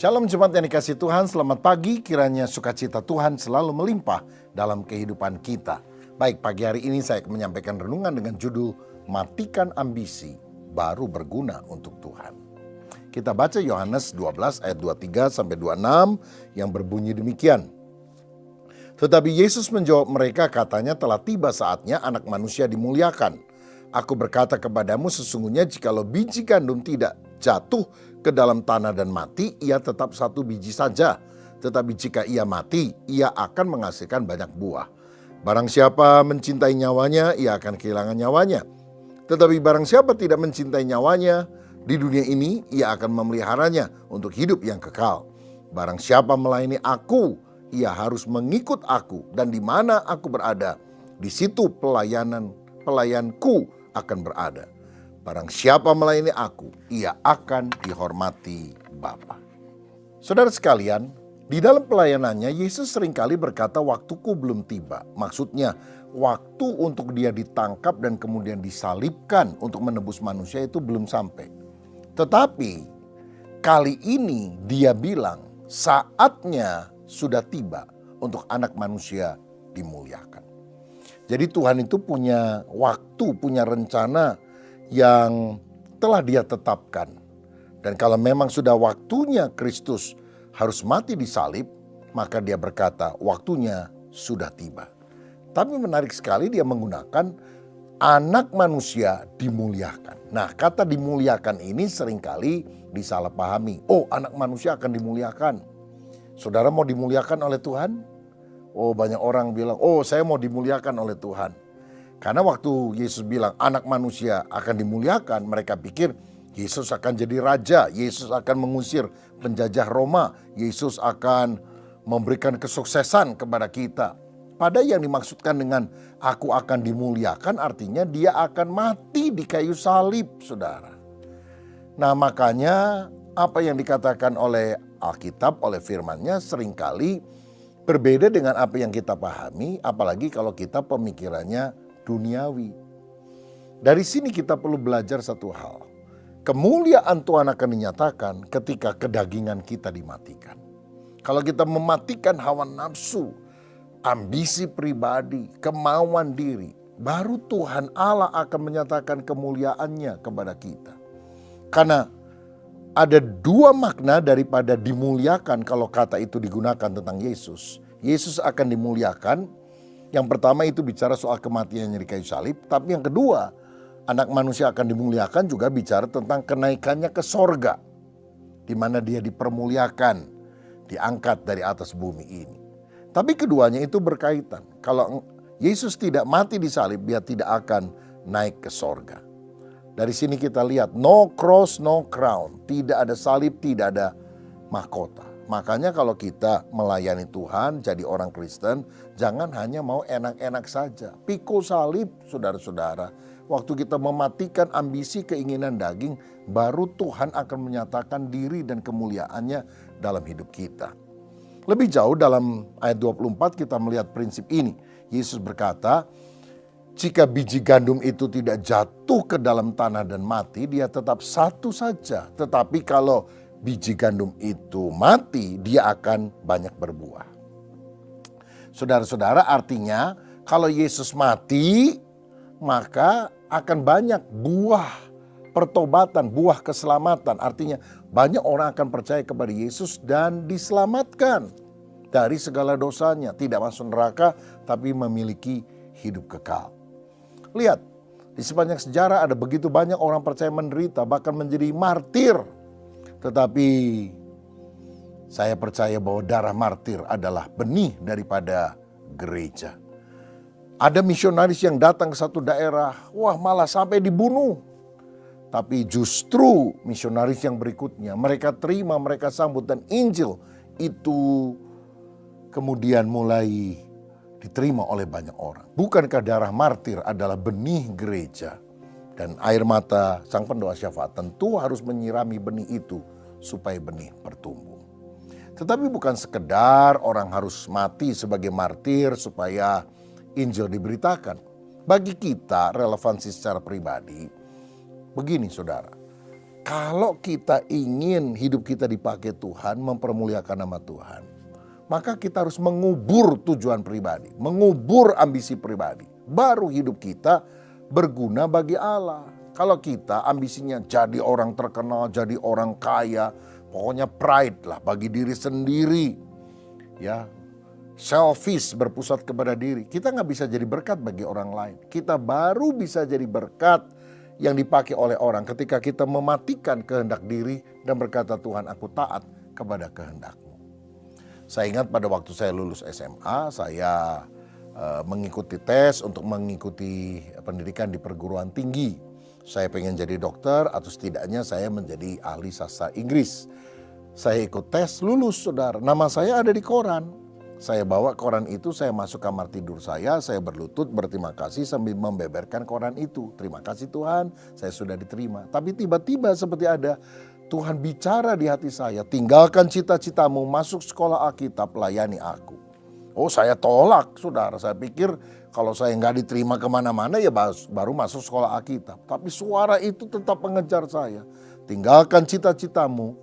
Shalom jemaat yang dikasihi Tuhan, selamat pagi. Kiranya sukacita Tuhan selalu melimpah dalam kehidupan kita. Baik, pagi hari ini saya akan menyampaikan renungan dengan judul Matikan Ambisi, Baru Berguna untuk Tuhan. Kita baca Yohanes 12 ayat 23-26 yang berbunyi demikian. Tetapi Yesus menjawab mereka, katanya, telah tiba saatnya anak manusia dimuliakan. Aku berkata kepadamu, sesungguhnya jikalau biji gandum tidak jatuh ke dalam tanah dan mati, ia tetap satu biji saja. Tetapi jika ia mati, ia akan menghasilkan banyak buah. Barang siapa mencintai nyawanya, ia akan kehilangan nyawanya. Tetapi barang siapa tidak mencintai nyawanya, di dunia ini ia akan memeliharanya untuk hidup yang kekal. Barang siapa melayani aku, ia harus mengikut aku, dan di mana aku berada, di situ pelayanku akan berada. Barang siapa melayani aku, ia akan dihormati Bapa. Saudara sekalian, di dalam pelayanannya Yesus seringkali berkata waktuku belum tiba. Maksudnya waktu untuk dia ditangkap dan kemudian disalibkan untuk menebus manusia itu belum sampai. Tetapi kali ini dia bilang saatnya sudah tiba untuk anak manusia dimuliakan. Jadi Tuhan itu punya waktu, punya rencana yang telah dia tetapkan. Dan kalau memang sudah waktunya Kristus harus mati di salib, maka dia berkata waktunya sudah tiba. Tapi menarik sekali dia menggunakan anak manusia dimuliakan. Nah, kata dimuliakan ini seringkali disalahpahami. Oh, anak manusia akan dimuliakan. Saudara mau dimuliakan oleh Tuhan? Oh, banyak orang bilang, oh saya mau dimuliakan oleh Tuhan. Karena waktu Yesus bilang anak manusia akan dimuliakan, mereka pikir Yesus akan jadi raja, Yesus akan mengusir penjajah Roma, Yesus akan memberikan kesuksesan kepada kita. Pada yang dimaksudkan dengan aku akan dimuliakan artinya dia akan mati di kayu salib, saudara. Nah, makanya apa yang dikatakan oleh Alkitab, oleh firman-Nya seringkali berbeda dengan apa yang kita pahami, apalagi kalau kita pemikirannya duniawi. Dari sini kita perlu belajar satu hal. Kemuliaan Tuhan akan dinyatakan ketika kedagingan kita dimatikan. Kalau kita mematikan hawa nafsu, ambisi pribadi, kemauan diri, baru Tuhan Allah akan menyatakan kemuliaannya kepada kita. Karena ada dua makna daripada dimuliakan kalau kata itu digunakan tentang Yesus. Yesus akan dimuliakan. Yang pertama itu bicara soal kematiannya di kayu salib. Tapi yang kedua, anak manusia akan dimuliakan juga bicara tentang kenaikannya ke sorga. Di mana dia dipermuliakan, diangkat dari atas bumi ini. Tapi keduanya itu berkaitan. Kalau Yesus tidak mati di salib, dia tidak akan naik ke sorga. Dari sini kita lihat, no cross, no crown. Tidak ada salib, tidak ada mahkota. Makanya kalau kita melayani Tuhan, jadi orang Kristen, jangan hanya mau enak-enak saja. Pikul salib, saudara-saudara. Waktu kita mematikan ambisi keinginan daging, baru Tuhan akan menyatakan diri dan kemuliaannya dalam hidup kita. Lebih jauh dalam ayat 24 kita melihat prinsip ini. Yesus berkata, jika biji gandum itu tidak jatuh ke dalam tanah dan mati, dia tetap satu saja. Tetapi kalau biji gandum itu mati, dia akan banyak berbuah. Saudara-saudara, artinya kalau Yesus mati, maka akan banyak buah pertobatan, buah keselamatan. Artinya banyak orang akan percaya kepada Yesus dan diselamatkan dari segala dosanya. Tidak masuk neraka, tapi memiliki hidup kekal. Lihat, di sepanjang sejarah ada begitu banyak orang percaya menderita, bahkan menjadi martir. Tetapi saya percaya bahwa darah martir adalah benih daripada gereja. Ada misionaris yang datang ke satu daerah, wah malah sampai dibunuh. Tapi justru misionaris yang berikutnya, mereka terima, mereka sambut, dan Injil itu kemudian mulai diterima oleh banyak orang. Bukankah darah martir adalah benih gereja? Dan air mata sang pendoa syafaat tentu harus menyirami benih itu supaya benih bertumbuh. Tetapi bukan sekedar orang harus mati sebagai martir supaya Injil diberitakan. Bagi kita relevansi secara pribadi, begini saudara. Kalau kita ingin hidup kita dipakai Tuhan, mempermuliakan nama Tuhan, maka kita harus mengubur tujuan pribadi, mengubur ambisi pribadi. Baru hidup kita berguna bagi Allah. Kalau kita ambisinya jadi orang terkenal, jadi orang kaya, pokoknya pride lah bagi diri sendiri, ya, selfish, berpusat kepada diri, kita nggak bisa jadi berkat bagi orang lain. Kita baru bisa jadi berkat yang dipakai oleh orang ketika kita mematikan kehendak diri dan berkata, Tuhan, aku taat kepada kehendak-Mu. Saya ingat pada waktu saya lulus SMA, saya mengikuti tes untuk mengikuti pendidikan di perguruan tinggi. Saya pengen jadi dokter atau setidaknya saya menjadi ahli sastra Inggris. Saya ikut tes, lulus saudara. Nama saya ada di koran. Saya bawa koran itu, saya masuk kamar tidur saya berlutut berterima kasih sambil membeberkan koran itu. Terima kasih Tuhan, saya sudah diterima. Tapi tiba-tiba seperti ada Tuhan bicara di hati saya, tinggalkan cita-citamu, masuk sekolah Alkitab, layani aku. Oh, saya tolak saudara, saya pikir kalau saya nggak diterima kemana-mana ya baru masuk sekolah Alkitab. Tapi suara itu tetap mengejar saya, tinggalkan cita-citamu,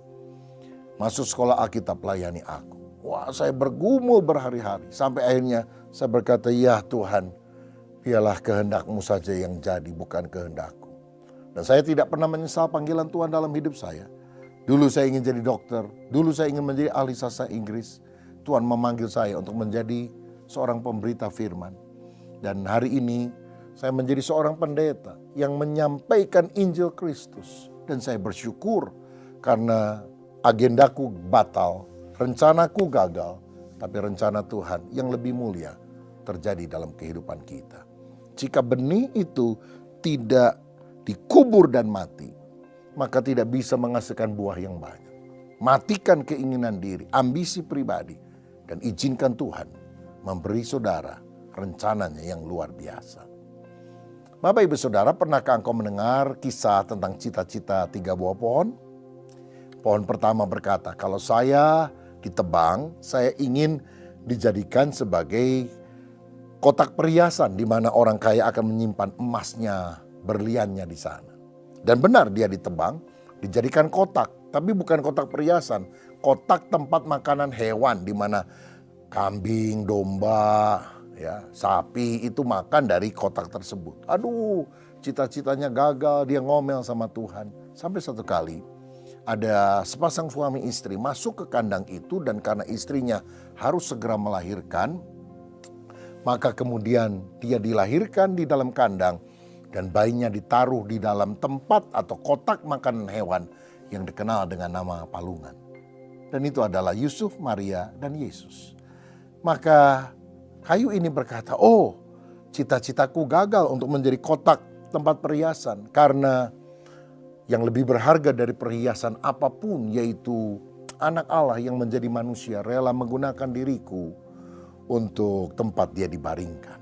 masuk sekolah Alkitab, layani aku. Wah, saya bergumul berhari-hari sampai akhirnya saya berkata, ya Tuhan, biarlah kehendak-Mu saja yang jadi, bukan kehendak-Ku. Dan saya tidak pernah menyesal panggilan Tuhan dalam hidup saya. Dulu saya ingin jadi dokter, dulu saya ingin menjadi ahli sastra Inggris. Tuhan memanggil saya untuk menjadi seorang pemberita firman. Dan hari ini saya menjadi seorang pendeta yang menyampaikan Injil Kristus. Dan saya bersyukur karena agendaku batal, rencanaku gagal, tapi rencana Tuhan yang lebih mulia terjadi dalam kehidupan kita. Jika benih itu tidak dikubur dan mati, maka tidak bisa menghasilkan buah yang banyak. Matikan keinginan diri, ambisi pribadi, dan izinkan Tuhan memberi saudara rencananya yang luar biasa. Bapak Ibu Saudara, pernahkah engkau mendengar kisah tentang cita-cita 3 buah pohon? Pohon pertama berkata, kalau saya ditebang, saya ingin dijadikan sebagai kotak perhiasan di mana orang kaya akan menyimpan emasnya, berliannya di sana. Dan benar dia ditebang, dijadikan kotak, tapi bukan kotak perhiasan, kotak tempat makanan hewan di mana kambing, domba, ya, sapi itu makan dari kotak tersebut. Aduh, cita-citanya gagal, dia ngomel sama Tuhan. Sampai satu kali ada sepasang suami istri masuk ke kandang itu dan karena istrinya harus segera melahirkan, maka kemudian dia dilahirkan di dalam kandang dan bayinya ditaruh di dalam tempat atau kotak makanan hewan yang dikenal dengan nama palungan. Dan itu adalah Yusuf, Maria, dan Yesus. Maka kayu ini berkata, oh, cita-citaku gagal untuk menjadi kotak tempat perhiasan karena yang lebih berharga dari perhiasan apapun yaitu anak Allah yang menjadi manusia rela menggunakan diriku untuk tempat dia dibaringkan.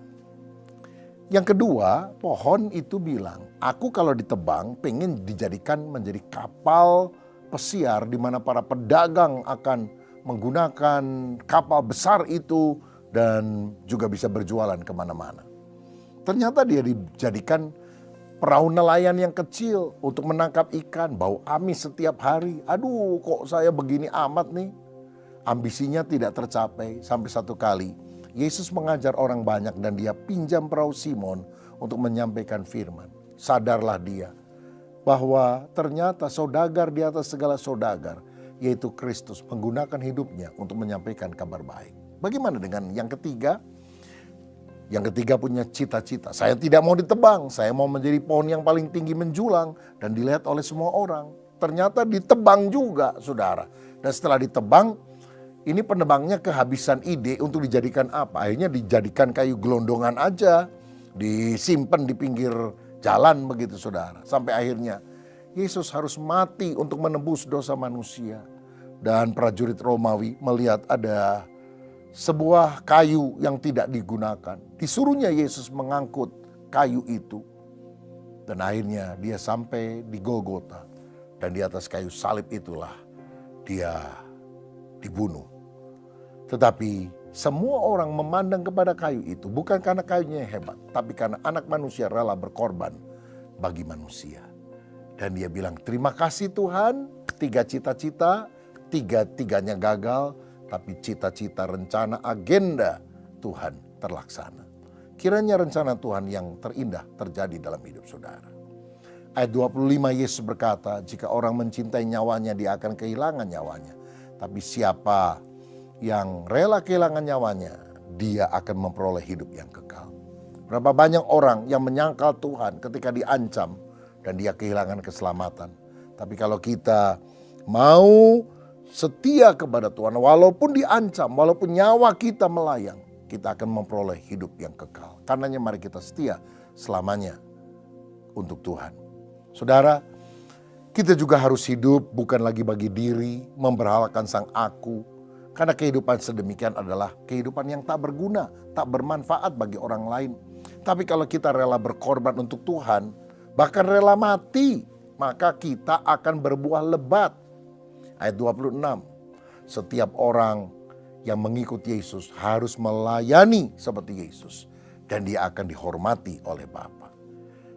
Yang kedua, pohon itu bilang, aku kalau ditebang pengen dijadikan menjadi kapal pesiar di mana para pedagang akan menggunakan kapal besar itu dan juga bisa berjualan kemana-mana. Ternyata dia dijadikan perahu nelayan yang kecil untuk menangkap ikan, bau amis setiap hari. Aduh, kok saya begini amat nih. Ambisinya tidak tercapai sampai satu kali Yesus mengajar orang banyak dan dia pinjam perahu Simon untuk menyampaikan firman. Sadarlah dia bahwa ternyata saudagar di atas segala saudagar, yaitu Kristus, menggunakan hidupnya untuk menyampaikan kabar baik. Bagaimana dengan yang ketiga? Yang ketiga punya cita-cita. Saya tidak mau ditebang, saya mau menjadi pohon yang paling tinggi menjulang dan dilihat oleh semua orang. Ternyata ditebang juga, saudara. Dan setelah ditebang, ini penebangnya kehabisan ide untuk dijadikan apa. Akhirnya dijadikan kayu gelondongan aja, disimpan di pinggir jalan begitu saudara. Sampai akhirnya Yesus harus mati untuk menebus dosa manusia. Dan prajurit Romawi melihat ada sebuah kayu yang tidak digunakan. Disuruhnya Yesus mengangkut kayu itu. Dan akhirnya dia sampai di Golgota. Dan di atas kayu salib itulah dia dibunuh. Tetapi semua orang memandang kepada kayu itu bukan karena kayunya yang hebat, tapi karena anak manusia rela berkorban bagi manusia. Dan dia bilang, terima kasih Tuhan, 3 cita-cita, 3-tiganya gagal, tapi cita-cita, rencana, agenda Tuhan terlaksana. Kiranya rencana Tuhan yang terindah terjadi dalam hidup saudara. Ayat 25 Yesus berkata, jika orang mencintai nyawanya, dia akan kehilangan nyawanya. Tapi siapa yang rela kehilangan nyawanya, dia akan memperoleh hidup yang kekal. Berapa banyak orang yang menyangkal Tuhan ketika diancam dan dia kehilangan keselamatan. Tapi kalau kita mau setia kepada Tuhan, walaupun diancam, walaupun nyawa kita melayang, kita akan memperoleh hidup yang kekal. Karenanya mari kita setia selamanya untuk Tuhan. Saudara, kita juga harus hidup bukan lagi bagi diri, memberhalakan sang aku. Karena kehidupan sedemikian adalah kehidupan yang tak berguna, tak bermanfaat bagi orang lain. Tapi kalau kita rela berkorban untuk Tuhan, bahkan rela mati, maka kita akan berbuah lebat. Ayat 26, setiap orang yang mengikut Yesus harus melayani seperti Yesus. Dan dia akan dihormati oleh Bapa.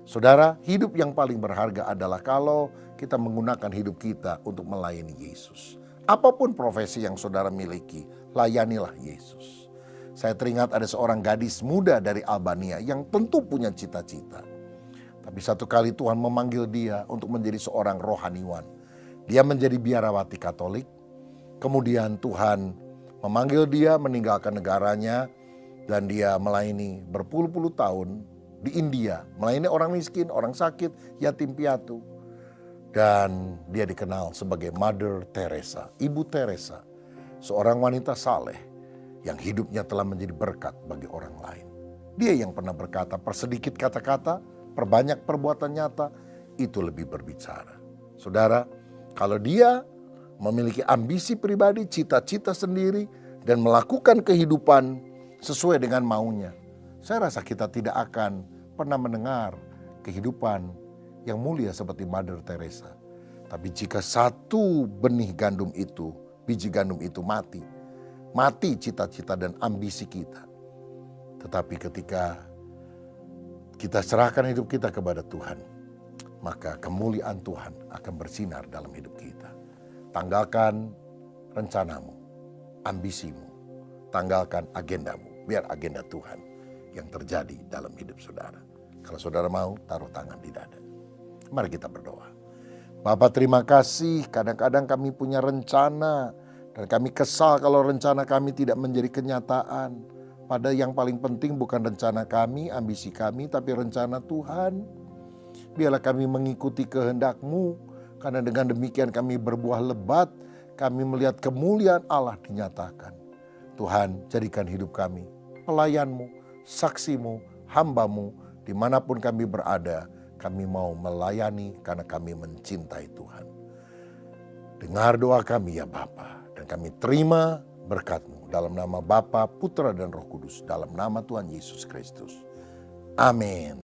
Saudara, hidup yang paling berharga adalah kalau kita menggunakan hidup kita untuk melayani Yesus. Apapun profesi yang saudara miliki, layanilah Yesus. Saya teringat ada seorang gadis muda dari Albania yang tentu punya cita-cita. Tapi satu kali Tuhan memanggil dia untuk menjadi seorang rohaniwan. Dia menjadi biarawati Katolik. Kemudian Tuhan memanggil dia meninggalkan negaranya. Dan dia melayani berpuluh-puluh tahun di India. Melayani orang miskin, orang sakit, yatim piatu. Dan dia dikenal sebagai Mother Teresa, Ibu Teresa. Seorang wanita saleh yang hidupnya telah menjadi berkat bagi orang lain. Dia yang pernah berkata, persedikit kata-kata, perbanyak perbuatan nyata, itu lebih berbicara. Saudara, kalau dia memiliki ambisi pribadi, cita-cita sendiri, dan melakukan kehidupan sesuai dengan maunya, saya rasa kita tidak akan pernah mendengar kehidupan yang mulia seperti Mother Teresa. Tapi jika satu benih gandum itu, biji gandum itu mati cita-cita dan ambisi kita. Tetapi ketika kita serahkan hidup kita kepada Tuhan, maka kemuliaan Tuhan akan bersinar dalam hidup kita. Tanggalkan rencanamu, ambisimu, tanggalkan agendamu, biar agenda Tuhan yang terjadi dalam hidup saudara. Kalau saudara mau, taruh tangan di dada. Mari kita berdoa. Bapa, terima kasih, kadang-kadang kami punya rencana dan kami kesal kalau rencana kami tidak menjadi kenyataan. Pada yang paling penting bukan rencana kami, ambisi kami, tapi rencana Tuhan. Biarlah kami mengikuti kehendak-Mu, karena dengan demikian kami berbuah lebat, kami melihat kemuliaan Allah dinyatakan. Tuhan, jadikan hidup kami pelayan-Mu, saksi-Mu, hamba-Mu, dimanapun kami berada. Kami mau melayani karena kami mencintai Tuhan. Dengar doa kami ya Bapa, dan kami terima berkat-Mu dalam nama Bapa, Putra dan Roh Kudus, dalam nama Tuhan Yesus Kristus. Amin.